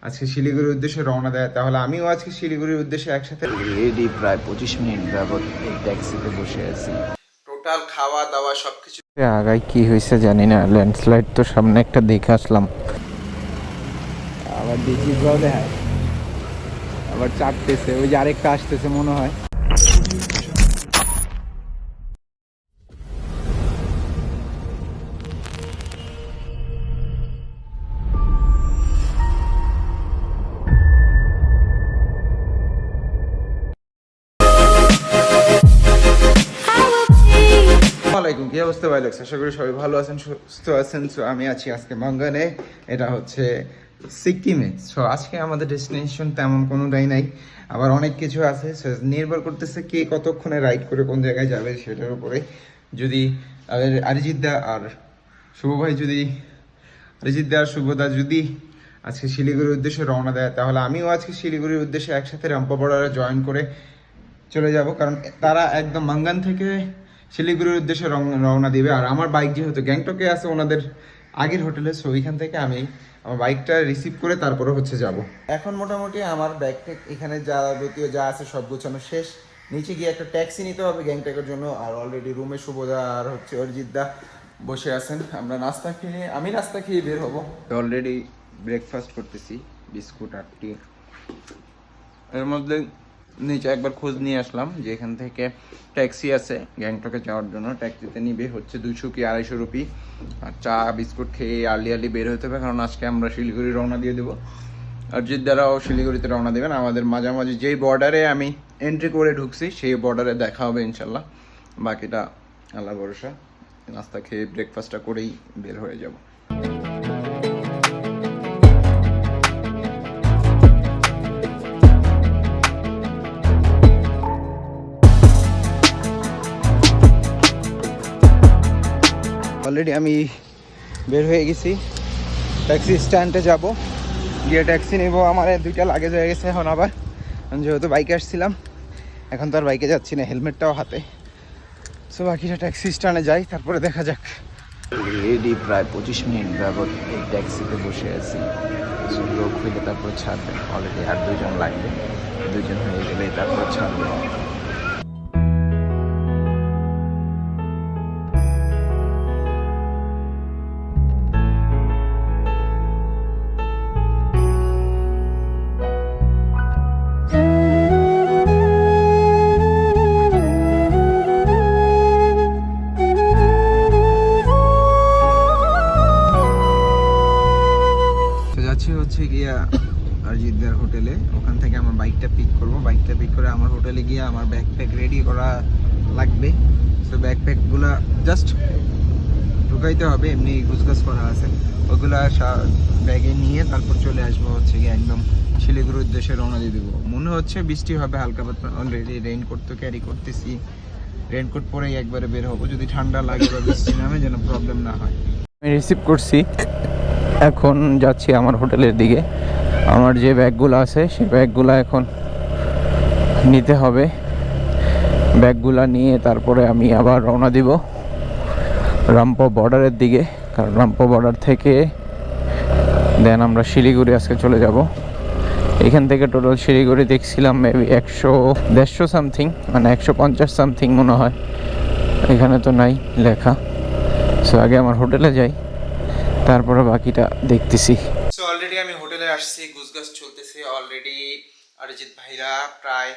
আজকে শিলিগুড়ির উদ্দেশ্যে রওনা দেয়, তাহলে আমিও আজকে শিলিগুড়ির উদ্দেশ্যে একসাথে রেডি। প্রায় 25 মিনিট যাবত এই ট্যাক্সিতে বসে আছি। টোটাল খাওয়া দাওয়া সবকিছু আগায় কি হয়েছে জানি না, ল্যান্ডস্লাইড তো সামনে একটা দেখে আসলাম, আবার দেখি দেখায়, আবার চাপতেছে, ওই যে আরেকটা আসতেছে মনে হয়। আসসালামাইকুম, কি অবস্থা ভাই লোকস? আশা করি সবাই ভালো আছেন, সুস্থ আছেন। সো আমি আছি আজকে মাঙ্গানে, এটা হচ্ছে সিকিমে। সো আজকে আমাদের ডেস্টিনেশন তেমন কোনোটাই নাই, আবার অনেক কিছু আছে। নির্ভর করতেছে কে কতক্ষণে রাইড করে কোন জায়গায় যাবে সেটার উপরে। যদি অরিজিৎ দা আর শুভ ভাই যদি আজকে শিলিগুড়ির উদ্দেশ্যে রওনা দেয়, তাহলে আমিও আজকে শিলিগুড়ির উদ্দেশ্যে একসাথে রামপা বর্ডারে জয়েন করে চলে যাব, কারণ তারা একদম মাঙ্গান থেকে শিলিগুড়ির উদ্দেশ্যে রওনা দিবে। আর আমার বাইক যেহেতু গ্যাংটকে আছে ওনাদের আগের হোটেলে, সো ওইখান থেকে আমি আমার বাইকটা রিসিভ করে তারপরে হচ্ছে যাব। এখন মোটামুটি আমার ব্যাগটা এখানে যাবতীয় যা আছে সব গোছানো শেষ। নিচে গিয়ে একটা ট্যাক্সি নিতে হবে গ্যাংটকের জন্য। আর অলরেডি রুমে শুভদা আর হচ্ছে অরিজিৎ দা বসে আছেন। আমি নাস্তা খেয়ে বের হবো। অলরেডি ব্রেকফাস্ট করতেছি, বিস্কুট আর টি। এর মধ্যে নিচে একবার খোঁজ নিয়ে আসলাম যে এখান থেকে ট্যাক্সি আছে গ্যাংটকে যাওয়ার জন্য। ট্যাক্সিতে নিবে হচ্ছে 200 কি 250 রুপি। আর চা বিস্কুট খেয়ে আর্লি বের হতে হবে, কারণ আজকে আমরা শিলিগুড়ি রওনা দিয়ে দেবো। আর জিদ্দারাও শিলিগুড়িতে রওনা দেবেন। আমাদের মাঝামাঝি যেই বর্ডারে আমি এন্ট্রি করে ঢুকছি সেই বর্ডারে দেখা হবে ইনশাল্লাহ। বাকিটা আল্লাহ ভরসা। নাস্তা খেয়ে ব্রেকফাস্টটা করেই বের হয়ে যাব। অলরেডি আমি বের হয়ে গেছি, ট্যাক্সি স্ট্যান্ডে যাব, গিয়ে ট্যাক্সি নেব। আমার দুইটা লাগেজ হয়ে গেছে এখন। আবার যেহেতু বাইকে আসছিলাম, এখন তো আর বাইকে যাচ্ছি না, হেলমেটটাও হাতে। সো বাকিটা ট্যাক্সি স্ট্যান্ডে যাই, তারপরে দেখা যাক। রেডি। প্রায় 25 মিনিট যাবত এই ট্যাক্সিতে বসে আছি। লোক হইলে তারপর ছাড়বে, অলরেডি আর 2জন লাগবে, 2জন হয়ে গেলে তারপর ছাড়বে। হচ্ছে গিয়া অরিজিৎদার হোটেলে, ওখান থেকে আমার বাইকটা পিক করবো। বাইকটা পিক করে আমার হোটেলে গিয়ে আমার ব্যাকপ্যাক রেডি করা লাগবে। তো ব্যাকপ্যাকগুলো জাস্ট ঢুকাইতে হবে, এমনি গুছগাছ করা আছে, ওগুলো ব্যাগে নিয়ে তারপর চলে আসবো হচ্ছে গিয়ে একদম শিলিগুড়ির উদ্দেশ্যে রওনা দিয়ে দেবো। মনে হচ্ছে বৃষ্টি হবে হালকা পাতলা। অলরেডি রেইনকোট তো ক্যারি করতেছি, রেইনকোট পরেই একবারে বের হবো, যদি ঠান্ডা লাগে বা বৃষ্টি নামে যেন প্রবলেম না হয়। আমি রিসিভ করছি, এখন যাচ্ছি আমার হোটেলের দিকে। আমার যে ব্যাগগুলো আছে সেই ব্যাগগুলো এখন নিতে হবে। ব্যাগগুলো নিয়ে তারপরে আমি আবার রওনা দিব রামপো বর্ডারের দিকে, কারণ রামপো বর্ডার থেকে দেন আমরা শিলিগুড়ি আজকে চলে যাব। এখান থেকে টোটাল শিলিগুড়ি দেখছিলাম মেবি 150 সামথিং, মানে 150 সামথিং মনে হয়। এখানে তো নাই লেখা। সো আগে আমার হোটেলে যাই, তারপরে বাকিটা দেখতেছি। সো অলরেডি আমি হোটেলে আসছি, গুছগাছ চলতেছে অলরেডি। অরিজিৎ ভাইরা প্রায়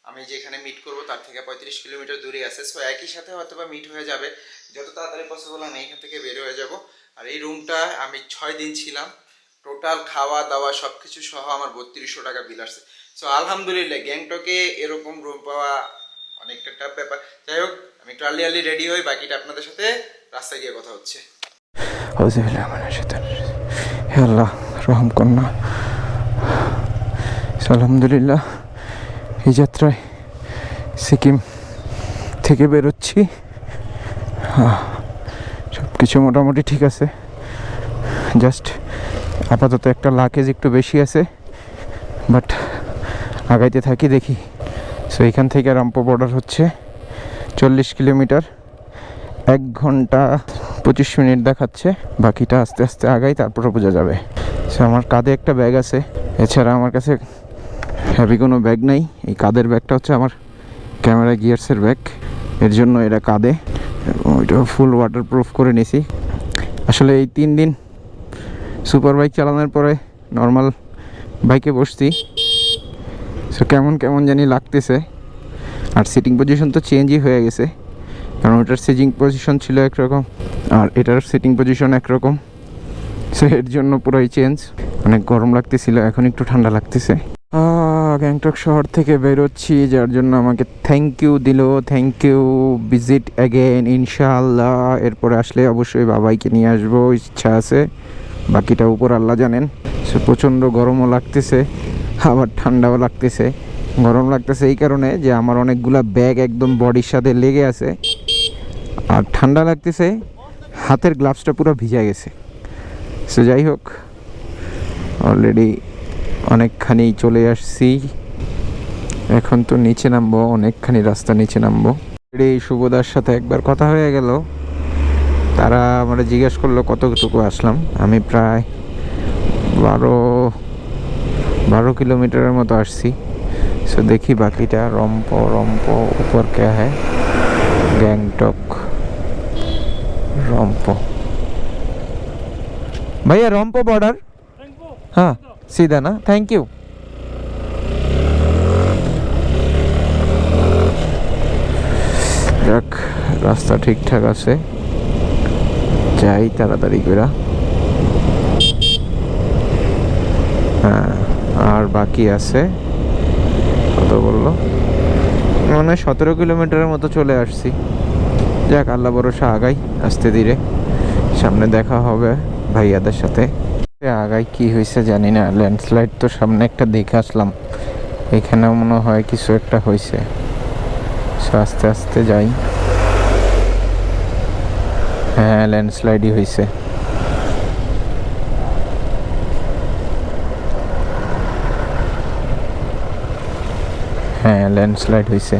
আমি যেখানে মিট করব তার থেকে 35 কিলোমিটার দূরে আছে। সো একই সাথে হয়তো বা মিট হয়ে যাবে, যত তাড়াতাড়ি পসিবল আমি এখান থেকে বের হয়ে যাব। আর এই রুমটা আমি 6 দিন ছিলাম, টোটাল খাওয়া দাওয়া সব কিছু সহ আমার 3200 টাকা বিল আসছে। সো আলহামদুলিল্লাহ, গ্যাংটকে এরকম রুম পাওয়া অনেকটা টাফ ব্যাপার। যাই হোক, আমি একটু আর্লি রেডি হই, বাকিটা আপনাদের সাথে রাস্তায় গিয়ে কথা হচ্ছে। আল্লাহ রহম করনা। আলহামদুলিল্লাহ, এই যাত্রায় সিকিম থেকে বেরোচ্ছি। সব কিছু মোটামুটি ঠিক আছে, জাস্ট আপাতত একটা লাকেজ একটু বেশি আছে, বাট আগাইতে থাকি দেখি। সো এখান থেকে রামপো বর্ডার হচ্ছে 40 কিলোমিটার, 1 ঘন্টা 25 মিনিট দেখাচ্ছে। বাকিটা আস্তে আস্তে আগাই, তারপরে বোঝা যাবে। আমার কাঁধে একটা ব্যাগ আছে, এছাড়া আমার কাছে হ্যাভি কোনো ব্যাগ নাই। এই কাঁধের ব্যাগটা হচ্ছে আমার ক্যামেরা গিয়ার্সের ব্যাগ, এর জন্য এটা কাঁধে, এবং ওইটা ফুল ওয়াটারপ্রুফ করে নিছি। আসলে এই 3 দিন সুপার বাইক চালানোর পরে নর্মাল বাইকে বসছি, সো কেমন কেমন জানি লাগতেছে। আর সিটিং পজিশন তো চেঞ্জই হয়ে গেছে, কারণ ওটার সিটিং পজিশন ছিল একরকম আর এটার সিটিং পজিশন একরকম, সো এর জন্য পুরোই চেঞ্জ। অনেক গরম লাগতেছিল, এখন একটু ঠান্ডা লাগতেছে। গ্যাংটক শহর থেকে বেরোচ্ছি, যার জন্য আমাকে থ্যাংক ইউ দিল। থ্যাংক ইউ, ভিজিট অ্যাগেন ইনশাআল্লাহ। এরপরে আসলে অবশ্যই বাবাইকে নিয়ে আসবো, ইচ্ছা আছে, বাকিটা উপর আল্লাহ জানেন। সে প্রচণ্ড গরমও লাগতেছে, আবার ঠান্ডাও লাগতেছে। গরম লাগতেছে এই কারণে যে আমার অনেকগুলা ব্যাগ একদম বডির সাথে লেগে আছে, আর ঠান্ডা লাগতেছে, হাতের গ্লাভসটা পুরো ভিজে গেছে। সো যাই হোক, অলরেডি অনেকখানি চলে আসছি, এখন তো নিচে নামবো, অনেকখানি রাস্তা নিচে নামবো। এই শুভদার সাথে একবার কথা হয়ে গেল, তারা আমরা জিজ্ঞেস করলো কতটুকু আসলাম। আমি প্রায় 12 কিলোমিটারের মতো আসছি। সো দেখি বাকিটা। রম্পো উপর কে হ্যাঁ, গ্যাংটক রম্পো। भैया रोम्पो बॉर्डर, हाँ सीधा ना, थैंक यू। যাক, রাস্তা ঠিকঠাক আছে, যাই তাড়াতাড়ি করে। হ্যাঁ, আর বাকি আছে কত বললো, মানে 17 কিলোমিটারের মতো চলে আসছি। যাক, আল্লাহ ভরসা, আগাই আস্তে ধীরে, সামনে দেখা হবে ভাইয়াদের সাথে। আগাই কি হয়েছে জানি না, ল্যান্ডস্লাইড তো সামনে একটা দেখে আসলাম, এখানেও মনে হয় কিছু একটা হয়েছে। আস্তে আস্তে যাই। হ্যাঁ, ল্যান্ডস্লাইডই হয়েছে। হ্যাঁ, ল্যান্ডস্লাইড হয়েছে।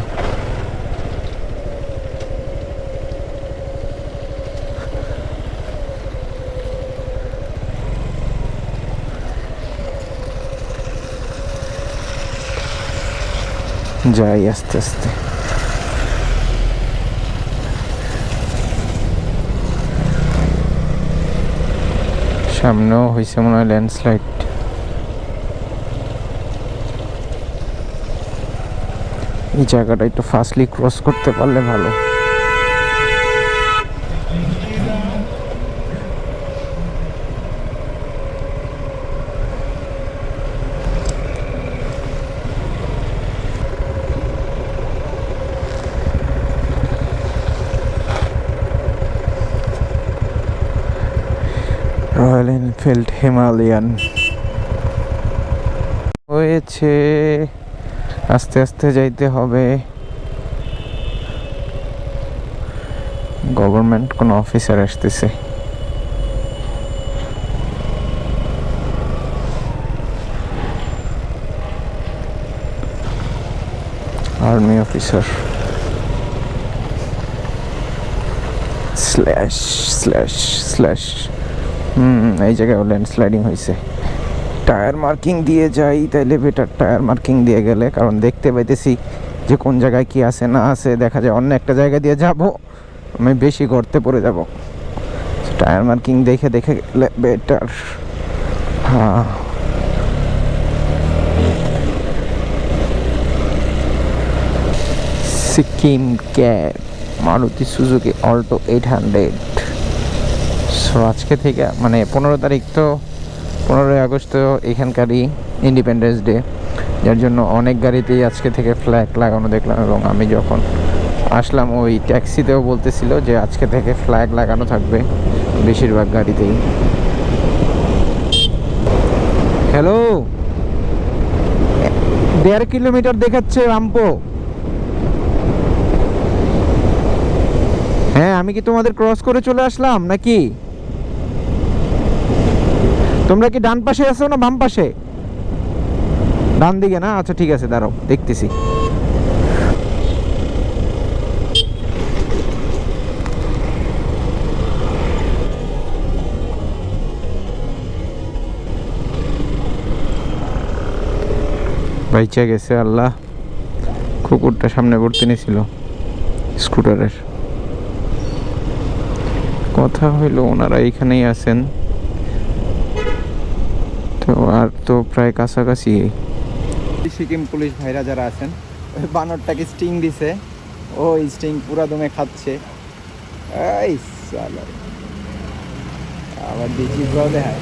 যাই আস্তে আস্তে। সামনেও হয়েছে মনে হয় ল্যান্ডস্লাইড। এই জায়গাটা একটু ফাস্টলি ক্রস করতে পারলে ভালো। রয়্যাল এনফিল্ড হিমালয়ান হয়েছে, আস্তে আস্তে যাইতে হবে। গভর্নমেন্ট কোন অফিসার আসতেছে। Army officer slash slash slash. এই জায়গায় ল্যান্ডস্লাইডিং হয়েছে। টায়ার মার্কিং দিয়ে যাই তাইলে বেটার, টায়ার মার্কিং দিয়ে গেলে, কারণ দেখতে পাইতেছি যে কোন জায়গায় কি আছে না আছে। দেখা যায় অন্য একটা জায়গা দিয়ে যাব, আমি বেশি গর্তে পড়ে যাব। টায়ার মার্কিং দেখে দেখে গেলে বেটার। হ্যাঁ, Sikkim cab, Maruti Suzuki Alto 800। So আজকে থেকে মানে 15 তারিখ, তো 15ই আগস্ট তো এখানকারই ইন্ডিপেন্ডেন্স ডে, যার জন্য অনেক গাড়িতেই আজকে থেকে ফ্ল্যাগ লাগানো দেখলাম। এবং আমি যখন আসলাম ওই ট্যাক্সিতেও বলতেছিল যে আজকে থেকে ফ্ল্যাগ লাগানো থাকবে বেশিরভাগ গাড়িতেই। হ্যালো, 1.5 কিলোমিটার দেখাচ্ছে রাম্পো। হ্যাঁ, আমি কি তোমাদের ক্রস করে চলে আসলাম নাকি? তোমরা কি ডান পাশে আছো না বাম পাশে? ডান দিকে না? আচ্ছা ঠিক আছে, দাঁড়াও দেখতেছি। বাইচা গেছে আল্লাহ। কুকুরটা সামনে পড়তে নিয়েছিল স্কুটারের। কথা হইলো ওনারা এইখানেই আছেন, তো আর তো প্রায় কাছাকাছি। সিকিম পুলিশ ভাইরা যারা আছেন, ওই বানরটাকে স্টিং দিছে, ওই স্টিং পুরা দমে খাচ্ছে। এই সালা, আবার দেখি দেখায়,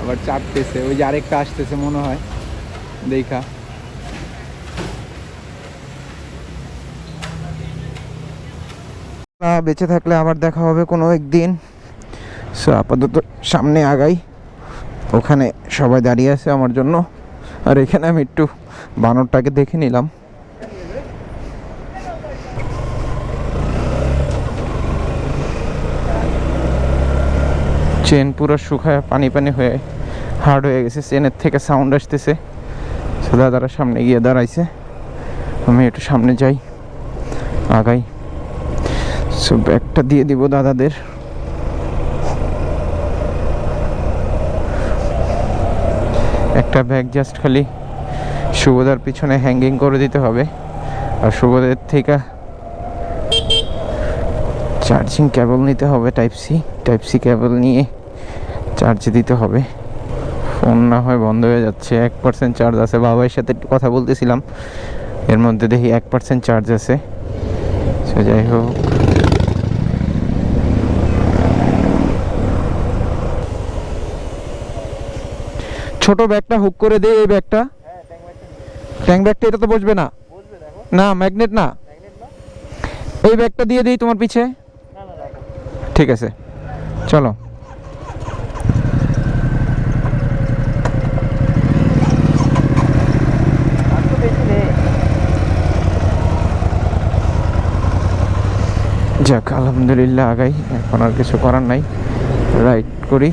আবার চাপতেছে। ওই যে আরেকটা আসতেছে মনে হয়, দেখা। বেঁচে থাকলে আবার দেখা হবে কোনো একদিন। সো আপাতত সামনে আগাই, ওখানে সবাই দাঁড়িয়ে আছে আমার জন্য, আর এখানে আমি একটু বানরটাকে দেখে নিলাম। চেন পুরো শুকায় পানি পানি হয়ে হার্ড হয়ে গেছে, চেনের থেকে সাউন্ড আসতেছে। সো দাদারা সামনে গিয়ে দাঁড়াইছে, আমি একটু সামনে যাই, আগাই। সো ব্যাগটা দিয়ে দিব দাদাদের। একটা ব্যাগ জাস্ট খালি শুভদার পিছনে হ্যাঙ্গিং করে দিতে হবে, আর শুভদের থেকে চার্জিং কেবল নিতে হবে, টাইপ সি কেবল নিয়ে চার্জ দিতে হবে। ফোন না হয় বন্ধ হয়ে যাচ্ছে, 1% চার্জ আছে। বাবার সাথে একটু কথা বলতেছিলাম, এর মধ্যে দেখি 1% চার্জ আছে। সে যাই হোক, ছোট ব্যাগটা হুক করে দে। এই ব্যাগটা, ট্যাঙ্ক ব্যাগটা, এটা তো বসবে না, না ম্যাগনেট না। এই ব্যাগটা দিয়ে দিই তোমার পিছে। ঠিক আছে, চলো। যাক আলহামদুলিল্লাহ, আগাই। এখন আর কিছু করার নাই, রাইড করি।